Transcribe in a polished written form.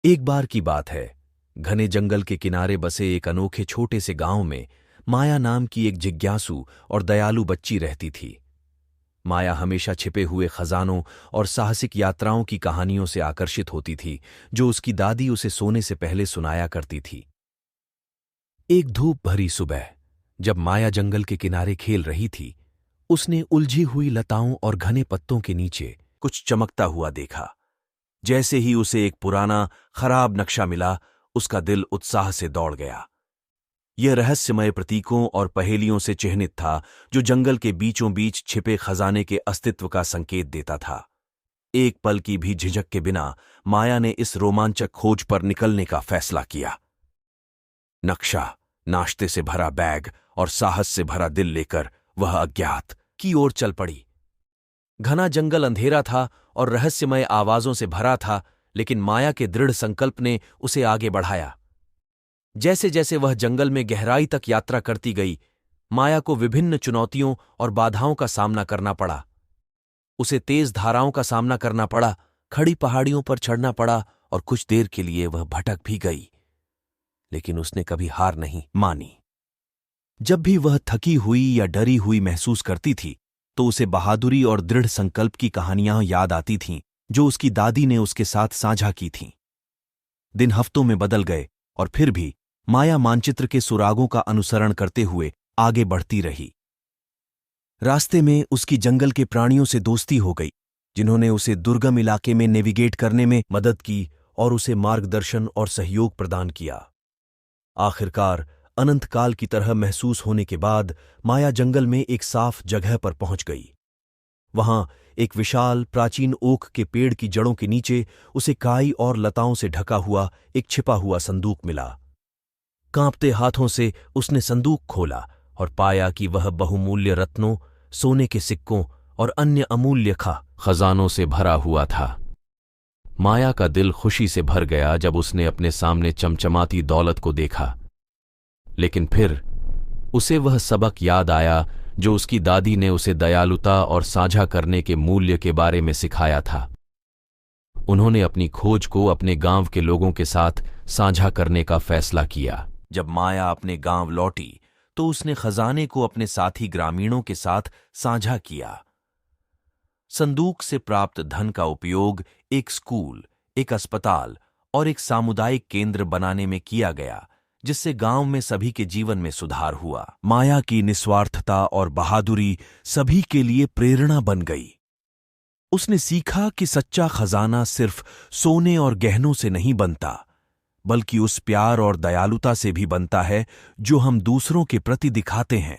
एक बार की बात है। घने जंगल के किनारे बसे एक अनोखे छोटे से गांव में माया नाम की एक जिज्ञासु और दयालु बच्ची रहती थी। माया हमेशा छिपे हुए खजानों और साहसिक यात्राओं की कहानियों से आकर्षित होती थी, जो उसकी दादी उसे सोने से पहले सुनाया करती थी। एक धूप भरी सुबह, जब माया जंगल के किनारे खेल रही थी, उसने उलझी हुई लताओं और घने पत्तों के नीचे कुछ चमकता हुआ देखा। जैसे ही उसे एक पुराना खराब नक्शा मिला, उसका दिल उत्साह से दौड़ गया। यह रहस्यमय प्रतीकों और पहेलियों से चिह्नित था, जो जंगल के बीचों बीच छिपे खजाने के अस्तित्व का संकेत देता था। एक पल की भी झिझक के बिना माया ने इस रोमांचक खोज पर निकलने का फैसला किया। नक्शा, नाश्ते से भरा बैग और साहस से भरा दिल लेकर वह अज्ञात की ओर चल पड़ी। घना जंगल अंधेरा था और रहस्यमय आवाजों से भरा था, लेकिन माया के दृढ़ संकल्प ने उसे आगे बढ़ाया। जैसे जैसे वह जंगल में गहराई तक यात्रा करती गई, माया को विभिन्न चुनौतियों और बाधाओं का सामना करना पड़ा। उसे तेज धाराओं का सामना करना पड़ा, खड़ी पहाड़ियों पर चढ़ना पड़ा और कुछ देर के लिए वह भटक भी गई, लेकिन उसने कभी हार नहीं मानी। जब भी वह थकी हुई या डरी हुई महसूस करती थी, तो उसे बहादुरी और दृढ़ संकल्प की कहानियां याद आती थीं, जो उसकी दादी ने उसके साथ साझा की थीं। दिन हफ्तों में बदल गए और फिर भी माया मानचित्र के सुरागों का अनुसरण करते हुए आगे बढ़ती रही। रास्ते में उसकी जंगल के प्राणियों से दोस्ती हो गई, जिन्होंने उसे दुर्गम इलाके में नेविगेट करने में मदद की और उसे मार्गदर्शन और सहयोग प्रदान किया। आखिरकार अनंत काल की तरह महसूस होने के बाद माया जंगल में एक साफ जगह पर पहुंच गई। वहां एक विशाल प्राचीन ओक के पेड़ की जड़ों के नीचे उसे काई और लताओं से ढका हुआ एक छिपा हुआ संदूक मिला। कांपते हाथों से उसने संदूक खोला और पाया कि वह बहुमूल्य रत्नों, सोने के सिक्कों और अन्य अमूल्य खजानों से भरा हुआ था। माया का दिल खुशी से भर गया जब उसने अपने सामने चमचमाती दौलत को देखा, लेकिन फिर उसे वह सबक याद आया जो उसकी दादी ने उसे दयालुता और साझा करने के मूल्य के बारे में सिखाया था। उन्होंने अपनी खोज को अपने गांव के लोगों के साथ साझा करने का फैसला किया। जब माया अपने गांव लौटी, तो उसने खजाने को अपने साथी ग्रामीणों के साथ साझा किया। संदूक से प्राप्त धन का उपयोग एक स्कूल, एक अस्पताल और एक सामुदायिक केंद्र बनाने में किया गया, जिससे गांव में सभी के जीवन में सुधार हुआ। माया की निस्वार्थता और बहादुरी सभी के लिए प्रेरणा बन गई। उसने सीखा कि सच्चा खजाना सिर्फ सोने और गहनों से नहीं बनता, बल्कि उस प्यार और दयालुता से भी बनता है जो हम दूसरों के प्रति दिखाते हैं।